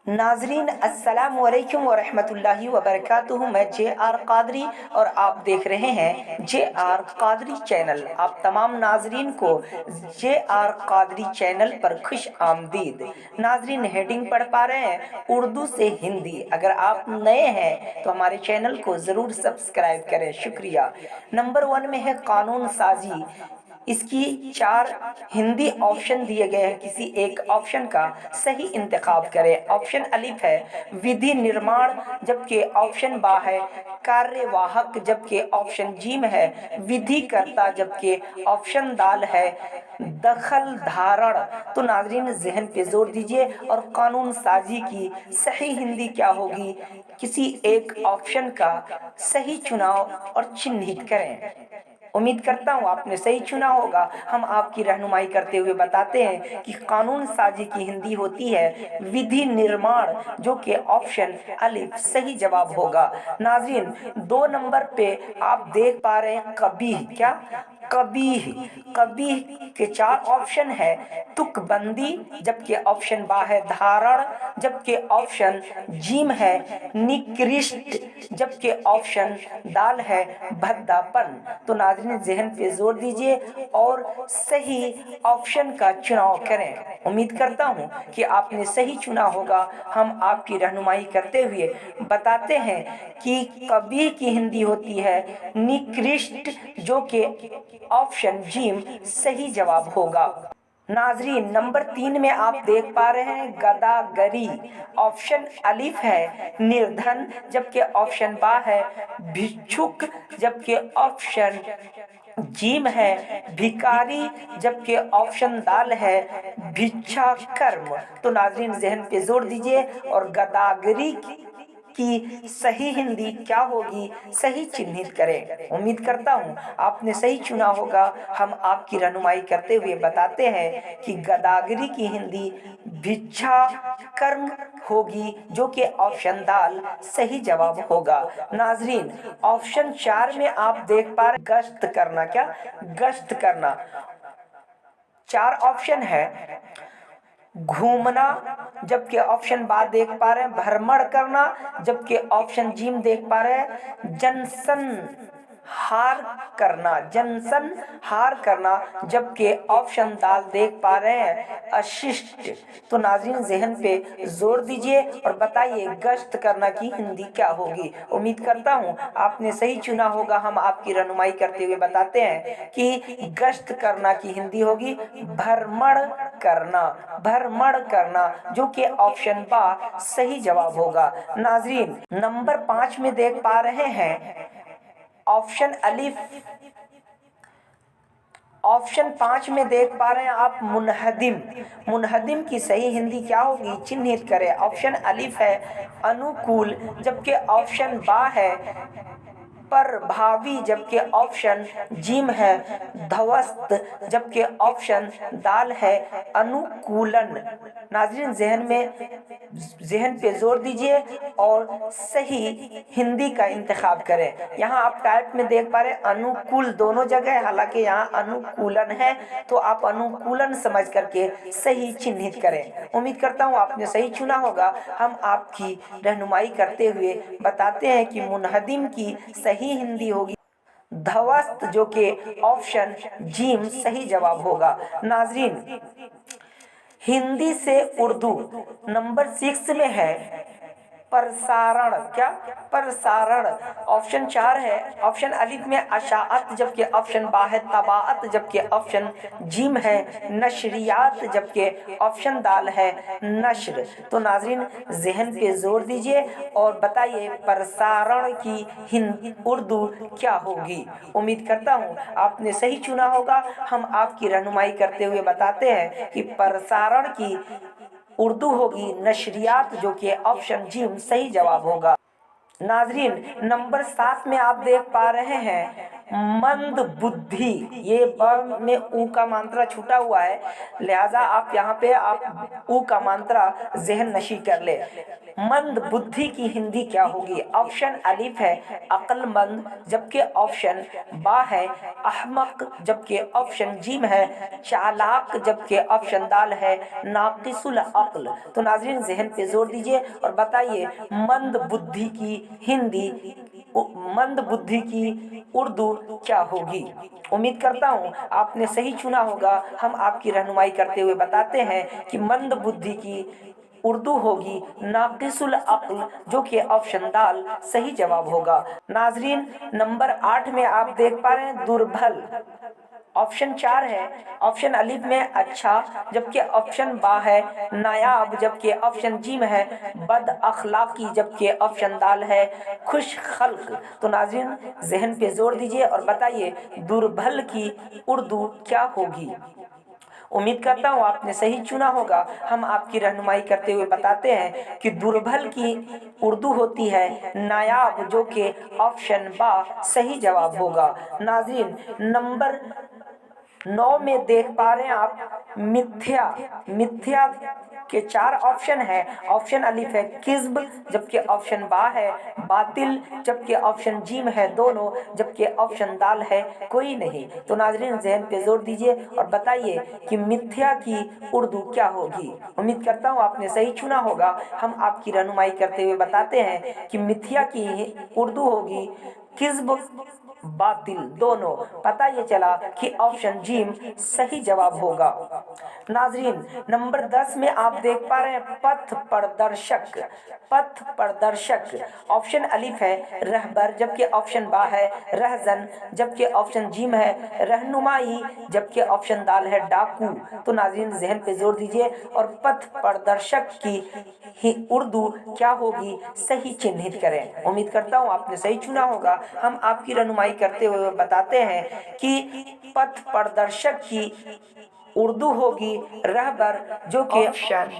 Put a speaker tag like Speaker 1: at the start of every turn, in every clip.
Speaker 1: नाजरीन अस्सलाम वालेकुम व रहमतुल्लाहि व बरकातुहू। मैं जे.आर. कादरी और आप देख रहे हैं जे.आर. कादरी चैनल। आप तमाम नाजरीन को जे.आर. कादरी चैनल पर खुश आमदीद। नाजरीन हेडिंग पढ़ पा रहे हैं उर्दू से हिंदी। अगर आप नए हैं तो हमारे चैनल को ज़रूर सब्सक्राइब करें, शुक्रिया। नंबर 1 में है कानून साजी। इसकी 4 हिंदी ऑप्शन दिए गए हैं, किसी एक ऑप्शन का सही इंतखाब करें। ऑप्शन अलिफ है विधि निर्माण, जबकि ऑप्शन बा है कार्यवाहक, जबकि ऑप्शन जीम है विधि करता, जबकि ऑप्शन दाल है दखल धारण। तो नाजरीन जहन पे जोर दीजिए और कानून साजी की सही हिंदी क्या होगी, किसी एक ऑप्शन का सही चुनाव और चिन्हित करें। उम्मीद करता हूँ आपने सही चुना होगा। हम आपकी रहनुमाई करते हुए बताते हैं कि कानून साजी की हिंदी होती है विधि निर्माण, जो कि ऑप्शन अलिफ सही जवाब होगा। नाज़रीन 2 नंबर पे आप देख पा रहे हैं कबीह। क्या कबीह? कबीह के 4 ऑप्शन है तुकबंदी, जबकि ऑप्शन बा है धारण, जबकि ऑप्शन जीम है निकृष्ट, जबकि ऑप्शन दाल है भद्दापन। तो नाज़रीन ज़हन पे जोर दीजिए और सही ऑप्शन का चुनाव करें। उम्मीद करता हूँ कि आपने सही चुना होगा। हम आपकी रहनुमाई करते हुए बताते हैं कि कबीह की हिंदी होती है निकृष्ट, जो कि ऑप्शन जीम सही जवाब होगा। नाजरीन नंबर 3 में आप देख पा रहे हैं गदागरी। ऑप्शन अलिफ है निर्धन, जबकि ऑप्शन बा है भिक्षुक, जबकि ऑप्शन जीम है भिकारी, जबकि ऑप्शन दाल है भिक्षा कर्म। तो नाजरीन जहन पे जोर दीजिए और गदागरी की सही हिंदी क्या होगी सही चिन्हित करें। उम्मीद करता हूँ आपने सही चुना होगा। हम आपकी रहनुमाई करते हुए बताते हैं कि गदागरी की हिंदी भिक्षा कर्म होगी, जो कि ऑप्शन दाल सही जवाब होगा। नाजरीन ऑप्शन 4 में आप देख पा रहे गश्त करना। क्या गश्त करना? 4 ऑप्शन है घूमना, जबकि ऑप्शन बा देख पा रहे हैं भ्रमण करना, जबकि ऑप्शन जीम देख पा रहे हैं जनसन हार करना, जनसन हार करना, जबकि ऑप्शन दाल देख पा रहे हैं अशिष्ट। तो नाज़रीन जहन पे जोर दीजिए और बताइए गश्त करना की हिंदी क्या होगी। उम्मीद करता हूँ आपने सही चुना होगा। हम आपकी रहनुमाई करते हुए बताते हैं कि गश्त करना की हिंदी होगी भ्रमण करना, भ्रमण करना, जो कि ऑप्शन बा सही जवाब होगा। नाज़रीन नंबर 5 में देख पा रहे हैं ऑप्शन अलिफ। ऑप्शन 5 में देख पा रहे हैं आप मुनहदिम। मुनहदिम की सही हिंदी क्या होगी चिन्हित करें। ऑप्शन अलिफ है अनुकूल, जबकि ऑप्शन बा है प्रभावी, जबकि ऑप्शन जीम है ध्वस्त, जबकि ऑप्शन दाल है अनुकूलन। नाज़रीन जहन पे जोर दीजिए और सही हिंदी का इंतखाब करें। यहाँ आप टाइप में देख पा रहे हैं अनुकूल दोनों जगह, हालांकि यहाँ अनुकूलन है, तो आप अनुकूलन समझ करके सही चिन्हित करें। उम्मीद करता हूँ आपने सही चुना होगा। हम आपकी रहनुमाई करते हुए बताते हैं कि मुनहदिम की सही हिंदी होगी ध्वस्त, जो कि ऑप्शन जीम सही जवाब होगा। नाजरीन हिंदी से उर्दू नंबर 6 में है प्रसारण। क्या प्रसारण? ऑप्शन 4 है। ऑप्शन अलिफ में अशाअत, जबकि ऑप्शन बा है तबाअत, जबकि ऑप्शन जीम है नशरियात, जबकि ऑप्शन दाल है नश्र। तो नाजरीन जहन पे जोर दीजिए और बताइए प्रसारण की हिंदी उर्दू क्या होगी। उम्मीद करता हूँ आपने सही चुना होगा। हम आपकी रहनुमाई करते हुए बताते हैं कि प्रसारण की उर्दू होगी नशरियात, जो कि ऑप्शन जीम सही जवाब होगा। नाजरीन नंबर 7 में आप देख पा रहे हैं मंद बुद्धि। ये ब में ऊ का मात्रा छूटा हुआ है, लिहाजा आप यहाँ पे आप ऊ का मात्रा जहन नशी कर ले। मंद बुद्धि की हिंदी क्या होगी? ऑप्शन अलिफ है अक्लमंद, जबकि ऑप्शन बा है अहमक, जबकि ऑप्शन जीम है चालाक, जबकि ऑप्शन दाल है नाकिसुल अक्ल। तो नाज़रीन ज़हन पे जोर दीजिए और बताइए मंद बुद्धि की हिंदी, मंद बुद्धि की उर्दू क्या होगी? उम्मीद करता हूँ आपने सही चुना होगा। हम आपकी रहनुमाई करते हुए बताते हैं कि मंद बुद्धि की उर्दू होगी नाकिसुल अक्ल, जो कि ऑप्शन दाल सही जवाब होगा। नाजरीन नंबर 8 में आप देख पा रहे हैं दुर्बल, ऑप्शन 4 है। ऑप्शन अलिफ में अच्छा, जबकि ऑप्शन बा है नायाब, जबकि ऑप्शन जीम है बद अखलाकी, जबकि ऑप्शन दाल है खुश खल्क। तो नाज़रीन जहन पे जोर दीजिए और बताइए दुर्बल की उर्दू क्या होगी? उम्मीद करता हूँ आपने सही चुना होगा। हम आपकी रहनुमाई करते हुए बताते हैं कि दुर्बल की उर्दू होती है नायाब, जो कि ऑप्शन बा सही जवाब होगा। नाज़रीन नंबर 9 में देख पा रहे हैं आप मिथ्या। मिथ्या के 4 ऑप्शन है। ऑप्शन अलिफ है किज्ब, जबकि ऑप्शन बा है बातिल, जबकि ऑप्शन जीम है दोनों, जबकि ऑप्शन दाल है कोई नहीं। तो नाजरीन ज़हन पे जोर दीजिए और बताइए कि मिथ्या की उर्दू क्या होगी? उम्मीद करता हूँ आपने सही चुना होगा। हम आपकी रहनुमाई करते हुए बताते हैं कि मिथ्या की उर्दू होगी किज्ब बातिल दोनों। पता ये चला कि ऑप्शन जीम सही जवाब होगा। नाजरीन नंबर 10 में आप देख पा रहे हैं पथ प्रदर्शक। पथ प्रदर्शक ऑप्शन अलिफ है रहबर, जबकि ऑप्शन बा है रहजन, जबकि ऑप्शन जीम है रहनुमाई, जबकि ऑप्शन दाल है डाकू। तो नाजरीन जहन पे जोर दीजिए और पथ प्रदर्शक की ही उर्दू क्या होगी सही चिन्हित करें। उम्मीद करता हूँ आपने सही चुना होगा। हम आपकी रहनुमाई करते हुए बताते हैं कि पथ प्रदर्शक की उर्दू होगी रहबर, जो कि ऑप्शन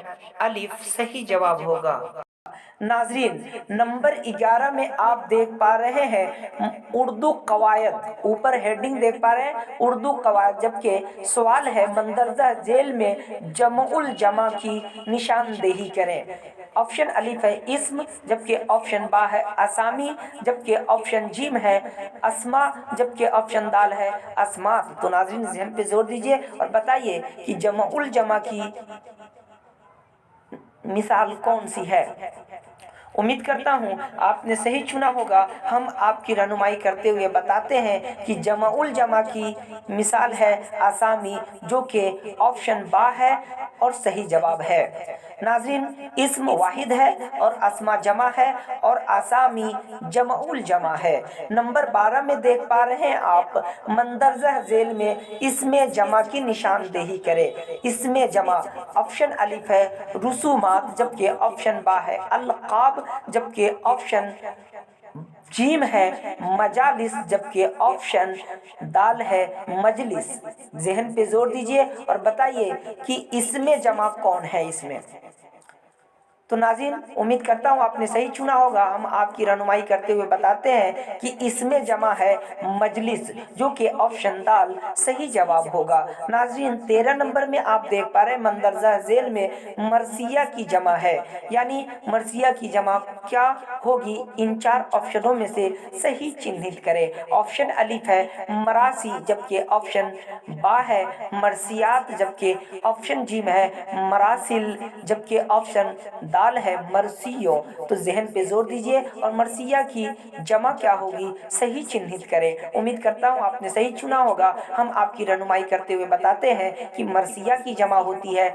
Speaker 1: अलिफ सही जवाब होगा। नाजरीन नंबर 11 में आप देख पा रहे हैं उर्दू कवायद। ऊपर हेडिंग देख पा रहे हैं उर्दू कवायद, जबकि सवाल है मंदरजा झेल में जमउल जमा की निशानदेही करें। ऑप्शन अलिफ है इस्म, जबकि ऑप्शन बा है असामी, जबकि ऑप्शन जीम है अस्मा, जबकि ऑप्शन दाल है अस्मात। तो नाजरीन ज़हन पे जोर दीजिए और बताइए कि जमउल जमा की मिसाल कौन सी है? उम्मीद करता हूँ आपने सही चुना होगा। हम आपकी रहनुमाई करते हुए बताते हैं कि जमाउल जमा की मिसाल है आसामी, जो कि ऑप्शन बा है और सही जवाब है। नाजरीन इस्म वाहिद है और अस्मा जमा है और आसामी जमाउल जमा है। नंबर 12 में देख पा रहे हैं आप मंदरजा झेल में इसमें जमा की निशानदेही करें। इसमें जमा ऑप्शन अलिफ है रुसूमात, जबकि ऑप्शन बा है अलकाब, जबकि ऑप्शन जीम है मजालिस, जबकि ऑप्शन दाल है मजलिस। जहन पे जोर दीजिए और बताइए कि इसमें जमा कौन है इसमें? तो नाज़रीन उम्मीद करता हूँ आपने सही चुना होगा। हम आपकी रहनुमाई करते हुए बताते हैं कि इसमें जमा है मजलिस, जो कि ऑप्शन दाल सही जवाब होगा। नाज़रीन 13 नंबर में आप देख पा रहे हैं मंदरजा झेल में मरसिया की जमा है, यानी मरसिया की जमा क्या होगी? इन 4 ऑप्शनों में से सही चिन्हित करें। ऑप्शन अलिफ है मरासी, जबकि ऑप्शन बा है मरसियात, जबकि ऑप्शन जीम है मरासिल, जबकि ऑप्शन दाल है मरसियो। तो जहन पे जोर दीजिए और मरसिया की जमा क्या होगी सही चिन्हित करें। उम्मीद करता हूँ आपने सही चुना होगा। हम आपकी रहनुमाई करते हुए बताते हैं कि मरसिया की जमा होती है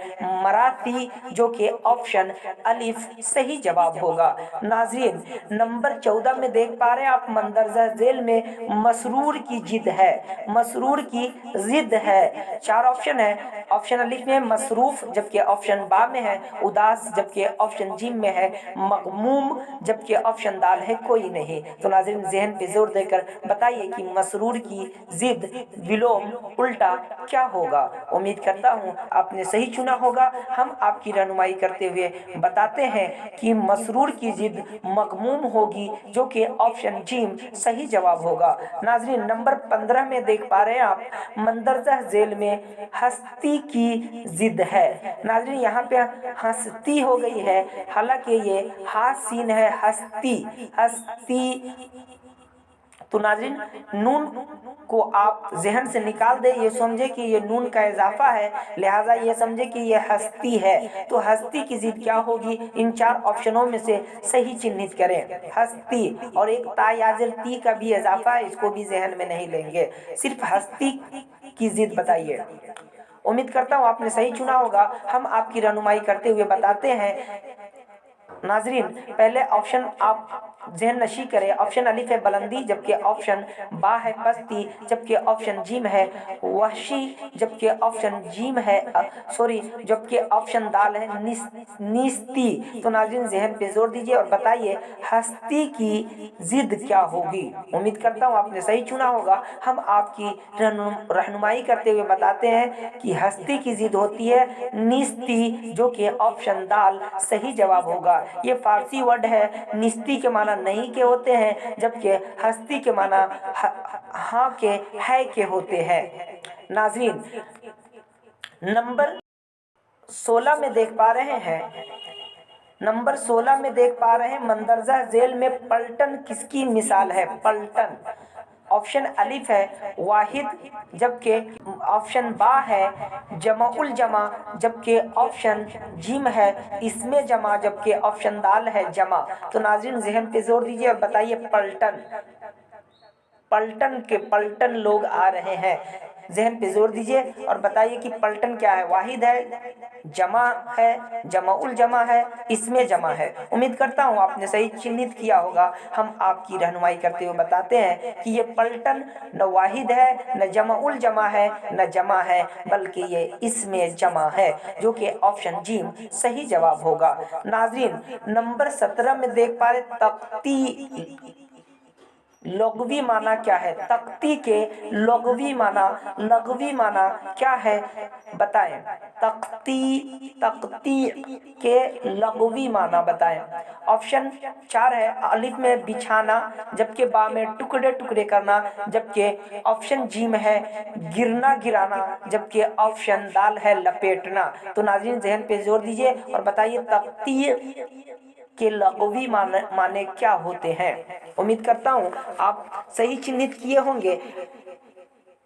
Speaker 1: मराठी, जो कि ऑप्शन अलिफ सही जवाब होगा। नाजरीन नंबर 14 में देख पा रहे हैं आप मंदरजा झेल में मसरूर की जिद है। मसरूर की जिद है। 4 ऑप्शन है। ऑप्शन अलिफ में मसरूफ, जबकि ऑप्शन बा में है उदास, जबकि ऑप्शन जीम में है मगमूम, जबकि ऑप्शन दाल है कोई नहीं। तो नाज़रीन ज़हन पे जोर देकर बताइए कि मसरूर की जिद विलोम उल्टा क्या होगा? उम्मीद करता हूँ आपने सही चुना होगा। हम आपकी रहनुमाई करते हुए बताते हैं कि मसरूर की जिद मगमूम होगी, जो कि ऑप्शन जीम सही जवाब होगा। नाज़रीन नंबर 15 में देख पा रहे हैं आप मंदरजा झेल में हस्ती हस्ती की जिद है। नाज़रीन यहाँ पे हस्ती हो गई है, हालांकि ये हा सीन है, हस्ती हस्ती। तो नाज़रीन नून को आप जहन से निकाल दे, ये समझे कि ये नून का इजाफा है, लिहाजा ये समझे कि ये हस्ती है। तो हस्ती की जिद क्या होगी, इन 4 ऑप्शनों में से सही चिन्हित करें। हस्ती, और एक ता याजिर ती का भी इजाफा है, इसको भी जहन में नहीं लेंगे, सिर्फ हस्ती की जिद बताइए। उम्मीद करता हूँ आपने सही चुना होगा। हम आपकी रहनुमाई करते हुए बताते हैं। नाजरीन पहले ऑप्शन आप जहन नशी करें। ऑप्शन अलिफ है बुलंदी, जबकि ऑप्शन बा है पस्ती, जबकि ऑप्शन जीम है वहशी, जबकि ऑप्शन जीम है जबकि ऑप्शन दाल है निस्ती। तो नाजरीन जहन पे जोर दीजिए और बताइए हस्ती की जिद क्या होगी। उम्मीद करता हूँ आपने सही चुना होगा। हम आपकी रहनुमाई करते हुए बताते हैं कि हस्ती की जिद होती है निस्ती, जो कि ऑप्शन दाल सही जवाब होगा। ये फारसी वर्ड है, निस्ती के माना नहीं के होते हैं, जबकि हस्ती के माना हाँ के है के होते हैं। नाज़रीन नंबर 16 में देख पा रहे हैं, मंदरजा झेल में पलटन किसकी मिसाल है। पलटन ऑप्शन अलिफ है वाहिद, जबकि ऑप्शन बा है जमाउल जमा, जबकि ऑप्शन जिम है इसमें जमा, जबकि ऑप्शन दाल है जमा। तो नाज़रीन ज़हन पे जोर दीजिए और बताइए पलटन लोग आ रहे हैं। जहन पे जोर दीजिए और बताइए कि पलटन क्या है। वाहिद है, जमा है, जमाउल जमा है, इसमें जमा है। उम्मीद करता हूँ आपने सही चिन्हित किया होगा। हम आपकी रहनुमाई करते हुए बताते हैं कि ये पलटन न वाहिद है, न जमाउल जमा है, न जमा है, बल्कि ये इसमें जमा है, जो कि ऑप्शन जीम सही जवाब होगा। नाज़रीन नंबर 17 में देख पा रहे तख्ती लघवी माना क्या है। तख्ती के लघवी माना क्या है बताएं। तख्ती के लघवी माना बताएं। ऑप्शन 4 है अलिफ में बिछाना, जबकि बा में टुकड़े टुकड़े करना, जबकि ऑप्शन जीम है गिरना गिराना, जबकि ऑप्शन दाल है लपेटना। तो नाज़रीन ज़हन पे जोर दीजिए और बताइए तख्ती के लघवी माने क्या होते हैं। उम्मीद करता हूँ आप सही चिन्हित किए होंगे।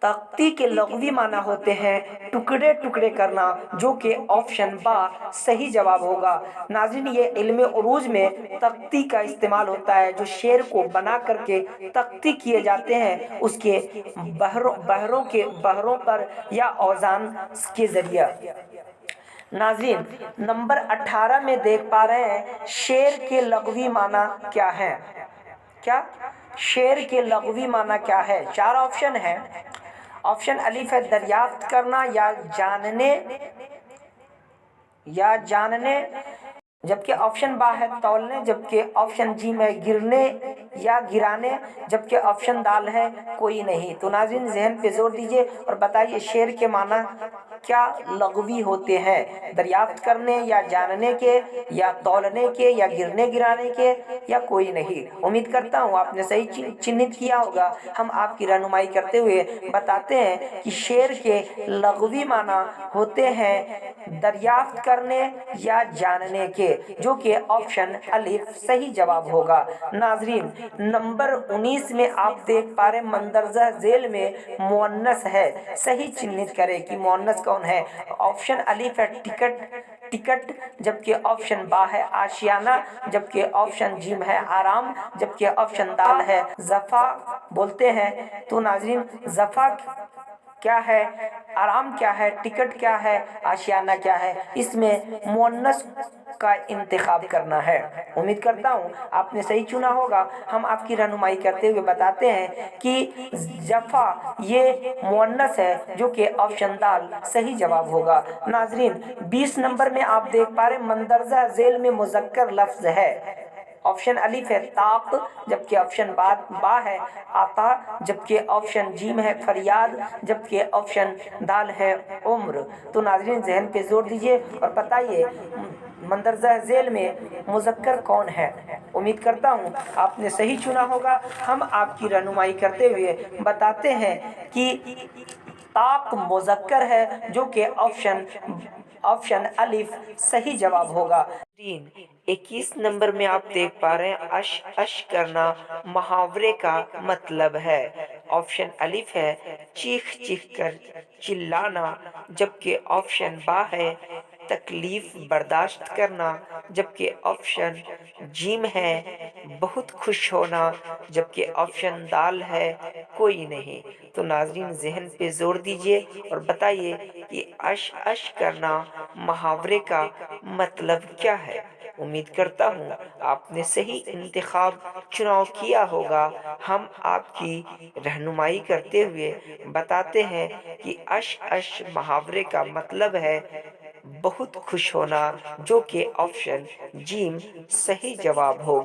Speaker 1: तख्ती के लघवी माना होते हैं टुकड़े टुकड़े करना, जो कि ऑप्शन बा सही जवाब होगा। नाज़रीन ये इल्मे उरूज में तख्ती का इस्तेमाल होता है, जो शेर को बना करके तख्ती किए जाते हैं उसके बहरों पर या औजान के जरिए। नाज़रीन नंबर 18 में देख पा रहे हैं शेर के लघवी माना क्या है। क्या शेर के लघवी माना क्या है। 4 ऑप्शन है। ऑप्शन अलिफ है दरियाफ्त करना या जानने, जबकि ऑप्शन बा है तौलने, जबकि ऑप्शन जी में गिरने या गिराने, जबकि ऑप्शन दाल है कोई नहीं। तो नाज़रीन ज़हन पे जोर दीजिए और बताइए शेर के माना क्या लघवी होते हैं। दरियाफ्त करने या जानने के या तौलने के या गिरने गिराने के या कोई नहीं। उम्मीद करता हूँ आपने सही चिन्हित किया होगा। हम आपकी रहनुमाई करते हुए बताते हैं कि शेर के लघवी माना होते हैं दरियाफ्त करने या जानने के, जो कि ऑप्शन अलिफ सही जवाब होगा। नाज़रीन नंबर 19 में आप देख पा रहे मंदरजा झेल में मुअन्नस है, सही चिन्हित करें कि मुअन्नस कौन है। ऑप्शन अलिफ है टिकट, जबकि ऑप्शन बा है आशियाना, जबकि ऑप्शन जिम है आराम, जबकि ऑप्शन दाल है जफा बोलते हैं। तो नाज़रीन जफा क्या है, आराम क्या है, टिकट क्या है, आशियाना क्या है, इसमें मुअन्नस का इंतखाब करना है। उम्मीद करता हूँ आपने सही चुना होगा। हम आपकी रहनुमाई करते हुए बताते हैं कि जफा ये मुअन्नस है, जो कि ऑप्शन दाल सही जवाब होगा। नाज़रीन 20 नंबर में आप देख पा रहे मंदरजा झेल में मुज़क्कर लफ्ज है। ऑप्शन अलिफ है ताक, जबकि ऑप्शन बा है आता, जबकि ऑप्शन जीम है फरियाद, जबकि ऑप्शन दाल है उम्र। तो नाज़रीन ज़हन पे जोर दीजिए और बताइए मंदरजा झेल में मुज़क्कर कौन है। उम्मीद करता हूँ आपने सही चुना होगा। हम आपकी रहनुमाई करते हुए बताते हैं कि ताक मुज़क्कर है, जो कि ऑप्शन अलिफ सही जवाब होगा। 21 नंबर में आप देख पा रहे हैं अश अश करना मुहावरे का मतलब है। ऑप्शन अलिफ है चीख चीख कर चिल्लाना, जबकि ऑप्शन बा है तकलीफ बर्दाश्त करना, जबकि ऑप्शन जीम है बहुत खुश होना, जबकि ऑप्शन दाल है कोई नहीं। तो नाज़रीन ज़हन पे जोर दीजिए और बताइए कि अश अश करना मुहावरे का मतलब क्या है। उम्मीद करता हूँ आपने सही इंतखाब चुनाव किया होगा। हम आपकी रहनुमाई करते हुए बताते हैं कि अश अश मुहावरे का मतलब है बहुत खुश होना, जो कि ऑप्शन जीम सही जवाब होगा।